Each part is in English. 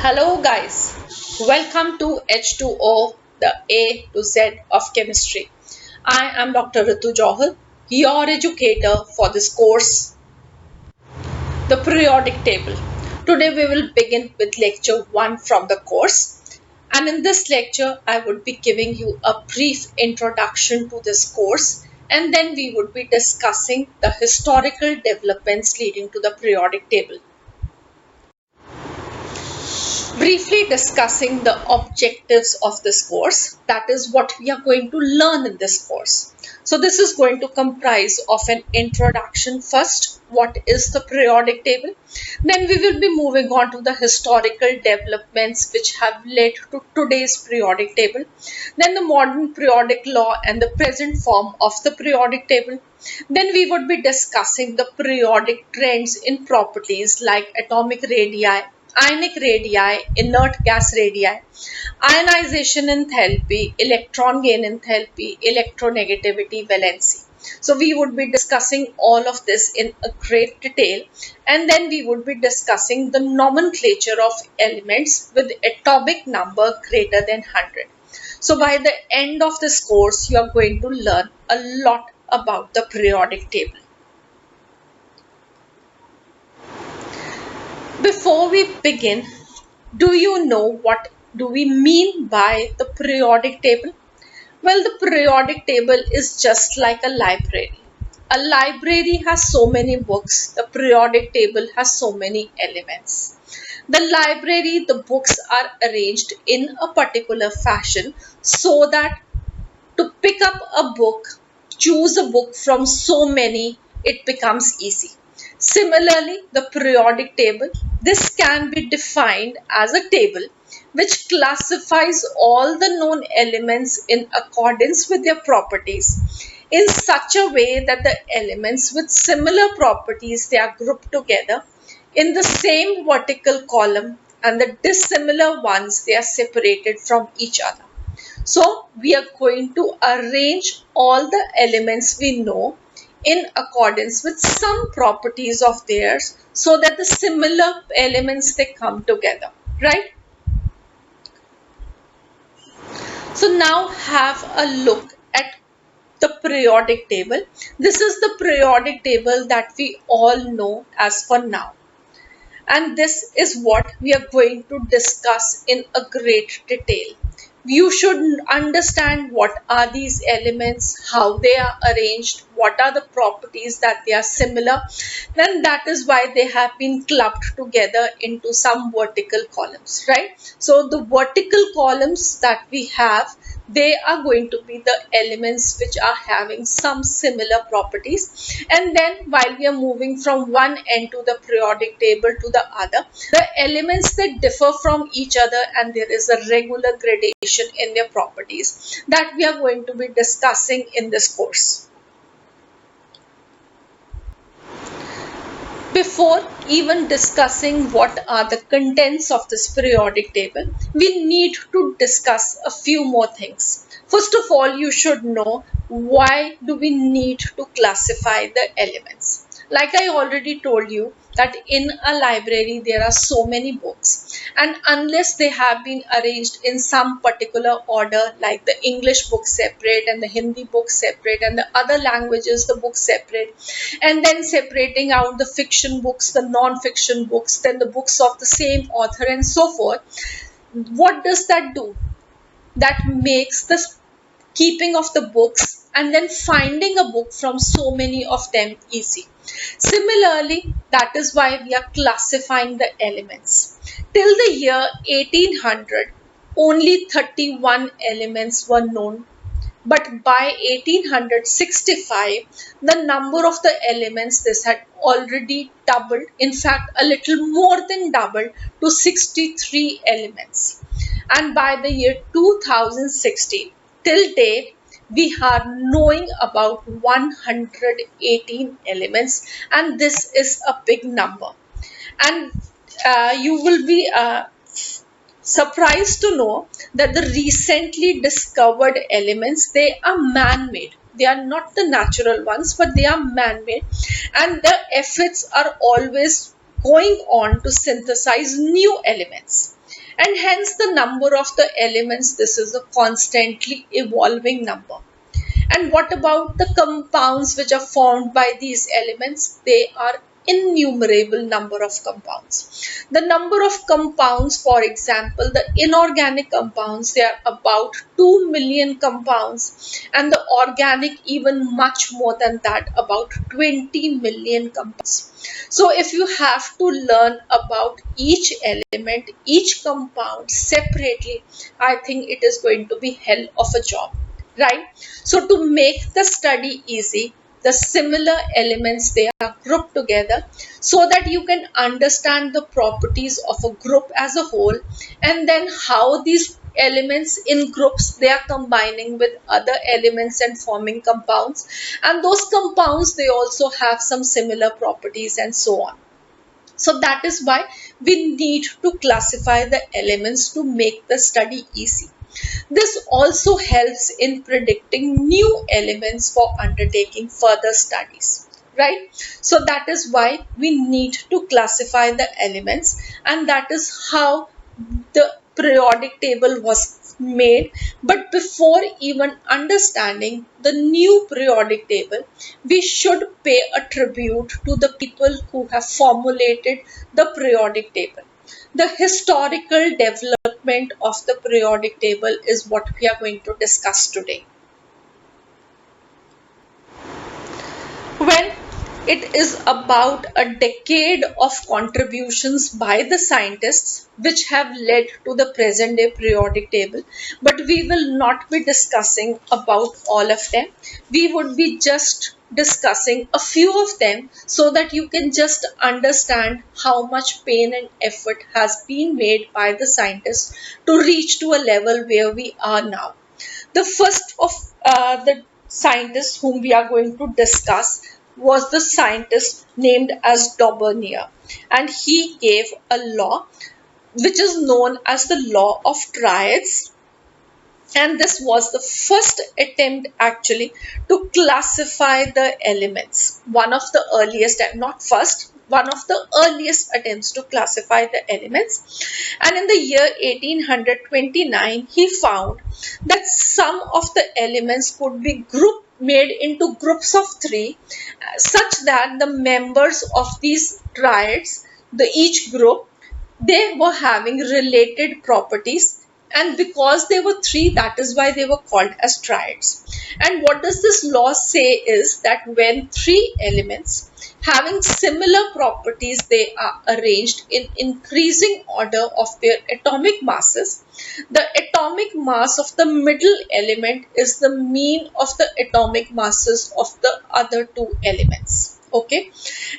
Hello guys, welcome to H2O, the A to Z of chemistry. I am Dr. Ritu Johar, your educator for this course, the periodic table. Today we will begin with lecture 1 from the course, and in this lecture I would be giving you a brief introduction to this course, and then we would be discussing the historical developments leading to the periodic table. Briefly discussing the objectives of this course, that is what we are going to learn in this course. So this is going to comprise of an introduction first, what is the periodic table, then we will be moving on to the historical developments which have led to today's periodic table, then the modern periodic law and the present form of the periodic table. Then we would be discussing the periodic trends in properties like atomic radii, Ionic radii, inert gas radii, ionization enthalpy, electron gain enthalpy, electronegativity, valency. So we would be discussing all of this in a great detail, and then we would be discussing the nomenclature of elements with atomic number greater than 100. So by the end of this course, you are going to learn a lot about the periodic table. Before we begin, do you know what do we mean by the periodic table? Well, the periodic table is just like a library. A library has so many books. The periodic table has so many elements. The library, the books are arranged in a particular fashion so that to pick up a book, choose a book from so many, it becomes easy. Similarly, the periodic table, this can be defined as a table which classifies all the known elements in accordance with their properties in such a way that the elements with similar properties, they are grouped together in the same vertical column, and the dissimilar ones, they are separated from each other. So we are going to arrange all the elements we know in accordance with some properties of theirs so that the similar elements, they come together, right? So now have a look at the periodic table. This is the periodic table that we all know as for now. And this is what we are going to discuss in a great detail. You should understand what are these elements, how they are arranged, what are the properties that they are similar. Then that is why they have been clubbed together into some vertical columns, right? So the vertical columns that we have, they are going to be the elements which are having some similar properties. And then while we are moving from one end to the periodic table to the other, the elements that differ from each other, and there is a regular gradation in their properties that we are going to be discussing in this course. Before even discussing what are the contents of this periodic table, we need to discuss a few more things. First of all, you should know why do we need to classify the elements. Like I already told you that in a library there are so many books, and unless they have been arranged in some particular order, like the English book separate and the Hindi book separate and the other languages the book separate, and then separating out the fiction books, the non-fiction books, then the books of the same author and so forth, what does that do? That makes the keeping of the books and then finding a book from so many of them easy. Similarly, that is why we are classifying the elements. Till the year 1800, only 31 elements were known. But by 1865, the number of the elements, this had already doubled, in fact a little more than doubled, to 63 elements. And by the year 2016, till date, we are knowing about 118 elements, and this is a big number. And you will be surprised to know that the recently discovered elements, they are man-made. They are not the natural ones, but they are man-made, and the efforts are always going on to synthesize new elements. and hence the number of the elements, this is a constantly evolving number. And what about the compounds which are formed by these elements? They are innumerable number of compounds. The number of compounds, for example, the inorganic compounds, they are about 2 million compounds, and the organic even much more than that, about 20 million compounds. So if you have to learn about each element, each compound separately, I think it is going to be hell of a job, right? So to make the study easy, the similar elements, they are grouped together so that you can understand the properties of a group as a whole, and then how these elements in groups, they are combining with other elements and forming compounds, and those compounds, they also have some similar properties and so on. So that is why we need to classify the elements to make the study easy. This also helps in predicting new elements for undertaking further studies, right? So that is why we need to classify the elements, and that is how the periodic table was made. But before even understanding the new periodic table, we should pay a tribute to the people who have formulated the periodic table. The historical development of the periodic table is what we are going to discuss today. When it is about a decade of contributions by the scientists which have led to the present day periodic table, but we will not be discussing about all of them. We would be just discussing a few of them so that you can just understand how much pain and effort has been made by the scientists to reach to a level where we are now. The first of the scientists whom we are going to discuss was the scientist named as Daubernier, and he gave a law which is known as the law of triads, and this was the first attempt actually to classify the elements. One of the earliest, and not first, one of the earliest attempts to classify the elements. And in the year 1829, he found that some of the elements could be made into groups of 3, such that the members of these triads, each group, they were having related properties, and because they were 3, that is why they were called as triads. And what does this law say is that when 3 elements having similar properties, they are arranged in increasing order of their atomic masses, the atomic mass of the middle element is the mean of the atomic masses of the other 2 elements. Okay,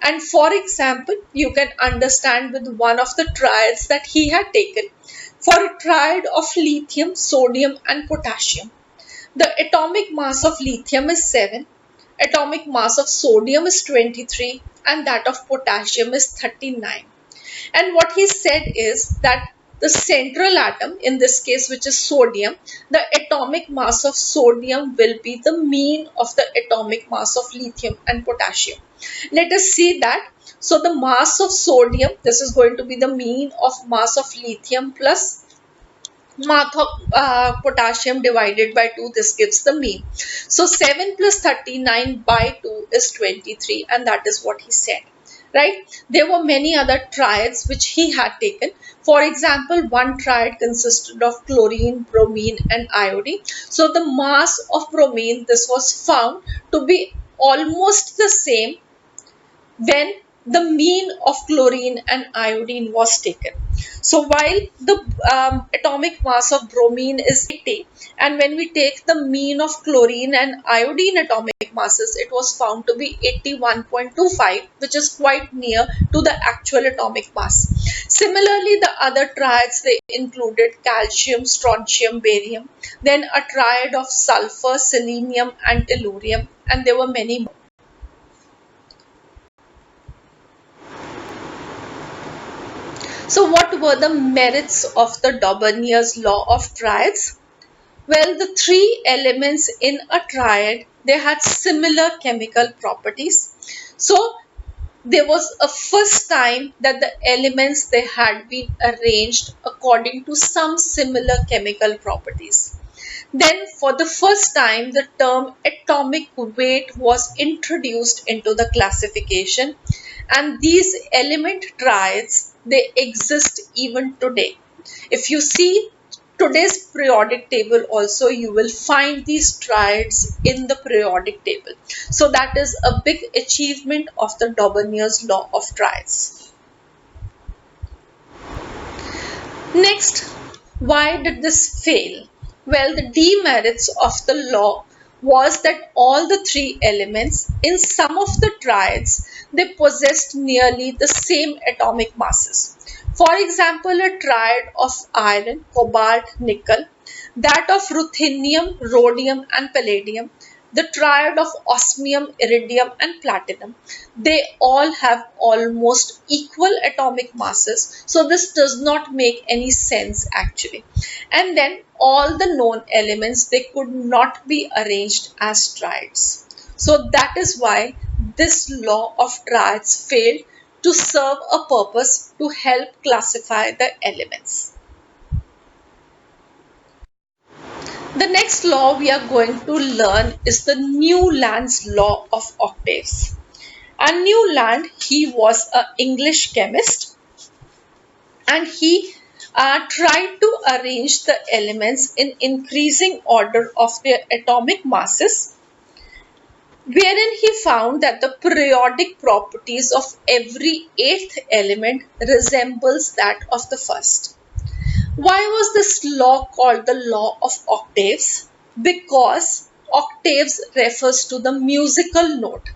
and for example, you can understand with one of the triads that he had taken. For a triad of lithium, sodium and potassium, the atomic mass of lithium is 7, atomic mass of sodium is 23, and that of potassium is 39. And what he said is that the central atom, in this case which is sodium, the atomic mass of sodium will be the mean of the atomic mass of lithium and potassium. Let us see that. So the mass of sodium, this is going to be the mean of mass of lithium plus mass of potassium divided by 2, this gives the mean. So 7 plus 39 by 2 is 23, and that is what he said, right? There were many other triads which he had taken. For example, one triad consisted of chlorine, bromine and iodine. So the mass of bromine, this was found to be almost the same when the mean of chlorine and iodine was taken. So while the atomic mass of bromine is 80, and when we take the mean of chlorine and iodine atomic masses, it was found to be 81.25, which is quite near to the actual atomic mass. Similarly, the other triads, they included calcium, strontium, barium, then a triad of sulfur, selenium and tellurium, and there were many more. So what were the merits of the Daubernier's law of triads? Well, the 3 elements in a triad, they had similar chemical properties. So there was a first time that the elements they had been arranged according to some similar chemical properties. Then for the first time the term atomic weight was introduced into the classification, and these element triads they exist even today. If you see today's periodic table also, you will find these triads in the periodic table. So that is a big achievement of the Demerits law of triads. Next, why did this fail? Well, the demerits of the law was that all the three elements in some of the triads they possessed nearly the same atomic masses. For example, a triad of iron, cobalt, nickel, that of ruthenium, rhodium and palladium, the triad of osmium, iridium and platinum, they all have almost equal atomic masses. So this does not make any sense actually. And then all the known elements, they could not be arranged as triads. So that is why this law of triads failed to serve a purpose to help classify the elements. The next law we are going to learn is the Newland's law of octaves. And Newland, he was an English chemist, and he tried to arrange the elements in increasing order of their atomic masses, wherein he found that the periodic properties of every eighth element resembles that of the first. Why was this law called the law of octaves? Because octaves refers to the musical note,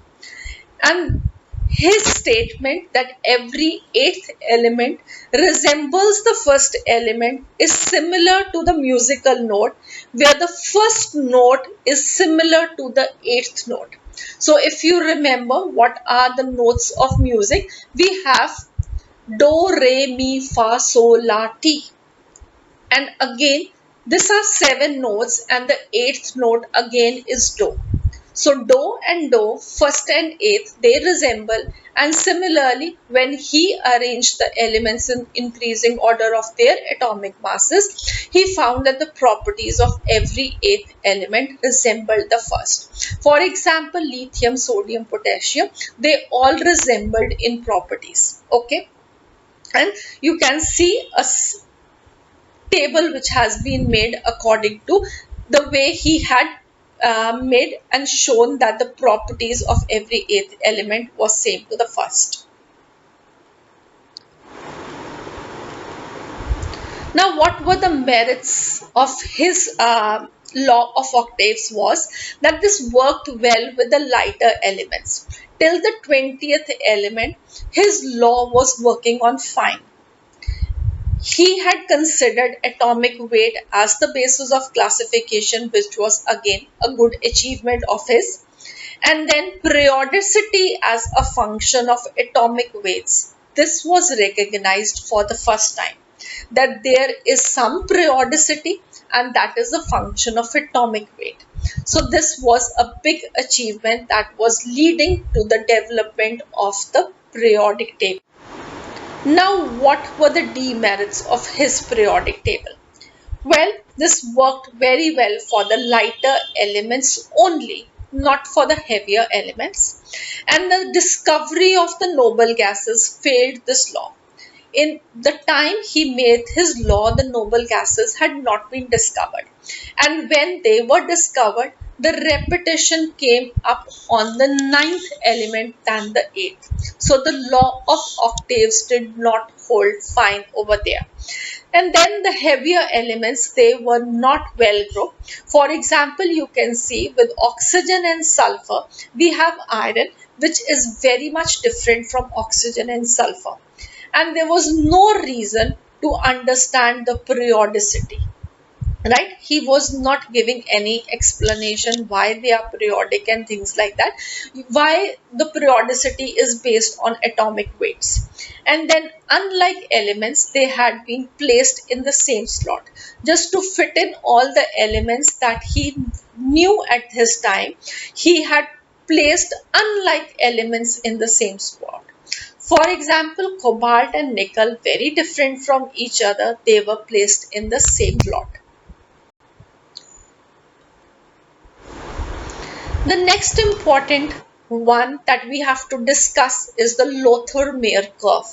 and his statement that every eighth element resembles the first element is similar to the musical note, where the first note is similar to the eighth note. So if you remember what are the notes of music, we have do, re, mi, fa, sol, la, ti. And again, these are 7 notes, and the 8th note again is do. So do and do, first and eighth, they resemble, and similarly when he arranged the elements in increasing order of their atomic masses, he found that the properties of every eighth element resembled the first. For example, lithium, sodium, potassium, they all resembled in properties. Okay, and you can see a table which has been made according to the way he had made and shown that the properties of every eighth element was same to the first. Now, what were the merits of his law of octaves was that this worked well with the lighter elements. Till the 20th element, his law was working on fine. He had considered atomic weight as the basis of classification, which was again a good achievement of his, and then periodicity as a function of atomic weights. This was recognized for the first time, that there is some periodicity and that is a function of atomic weight. So this was a big achievement that was leading to the development of the periodic table. Now, what were the demerits of his periodic table? Well, this worked very well for the lighter elements only, not for the heavier elements. And the discovery of the noble gases failed this law. In the time he made his law, the noble gases had not been discovered. And when they were discovered, the repetition came up on the 9th element than the 8th. So the law of octaves did not hold fine over there. And then the heavier elements, they were not well grouped. For example, you can see with oxygen and sulfur, we have iron, which is very much different from oxygen and sulfur. And there was no reason to understand the periodicity. Right? He was not giving any explanation why they are periodic and things like that. Why the periodicity is based on atomic weights. And then unlike elements, they had been placed in the same slot. Just to fit in all the elements that he knew at his time, he had placed unlike elements in the same spot. For example, cobalt and nickel, very different from each other, they were placed in the same plot. The next important one that we have to discuss is the LOTHER curve.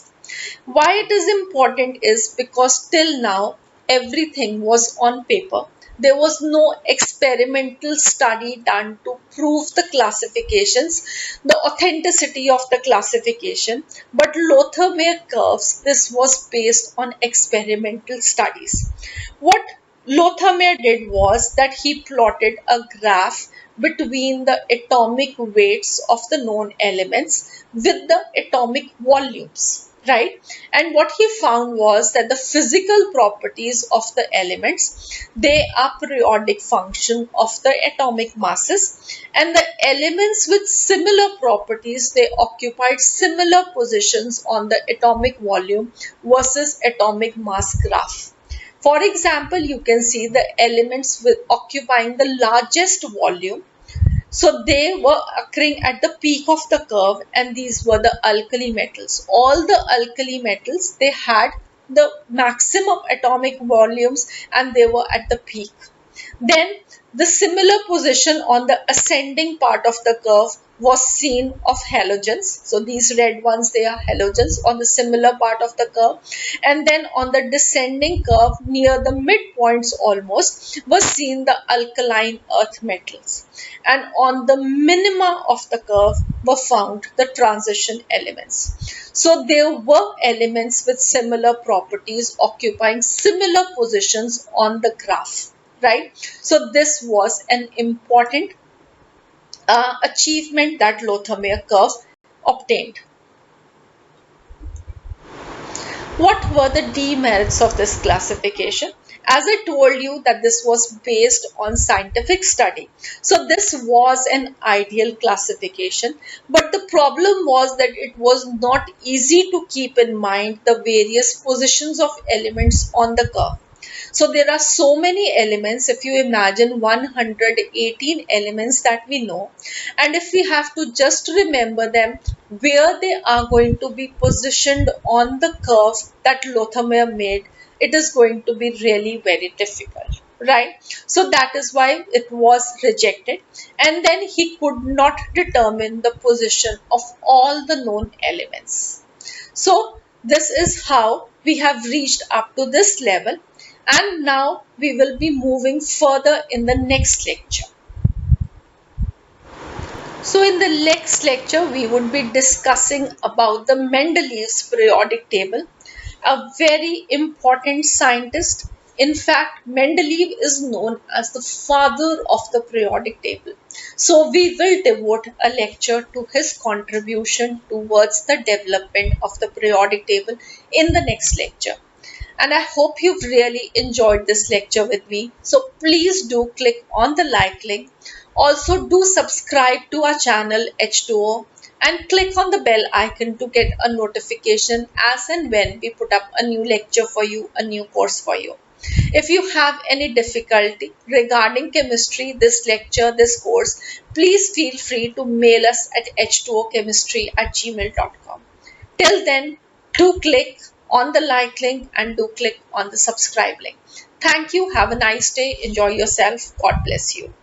Why it is important is because till now everything was on paper. There was no experimental study done to prove the classifications, the authenticity of the classification. But LOTHER curves, this was based on experimental studies. What LOTHER did was that he plotted a graph between the atomic weights of the known elements with the atomic volumes, right? And what he found was that the physical properties of the elements, they are periodic function of the atomic masses, and the elements with similar properties, they occupied similar positions on the atomic volume versus atomic mass graph. For example, you can see the elements with occupying the largest volume. So they were occurring at the peak of the curve, and these were the alkali metals. All the alkali metals, they had the maximum atomic volumes and they were at the peak. Then the similar position on the ascending part of the curve was seen of halogens. So these red ones, they are halogens on the similar part of the curve. And then on the descending curve near the midpoints almost was seen the alkaline earth metals. And on the minima of the curve were found the transition elements. So there were elements with similar properties occupying similar positions on the graph. Right? So this was an important achievement that LOTHER curve obtained. What were the demerits of this classification? As I told you that this was based on scientific study. So this was an ideal classification, but the problem was that it was not easy to keep in mind the various positions of elements on the curve. So there are so many elements. If you imagine 118 elements that we know, and if we have to just remember them, where they are going to be positioned on the curve that LOTHER made, it is going to be really very difficult, right? So that is why it was rejected, and then he could not determine the position of all the known elements. So this is how we have reached up to this level. And now we will be moving further in the next lecture. So in the next lecture, we would be discussing about the Mendeleev's periodic table, a very important scientist. In fact, Mendeleev is known as the father of the periodic table. So we will devote a lecture to his contribution towards the development of the periodic table in the next lecture. And I hope you've really enjoyed this lecture with me. So please do click on the like link. Also do subscribe to our channel H2O and click on the bell icon to get a notification as and when we put up a new lecture for you, a new course for you. If you have any difficulty regarding chemistry, this lecture, this course, please feel free to mail us at h2ochemistry@gmail.com. Till then, do click on the like link and do click on the subscribe link. Thank you. Have a nice day. Enjoy yourself. God bless you.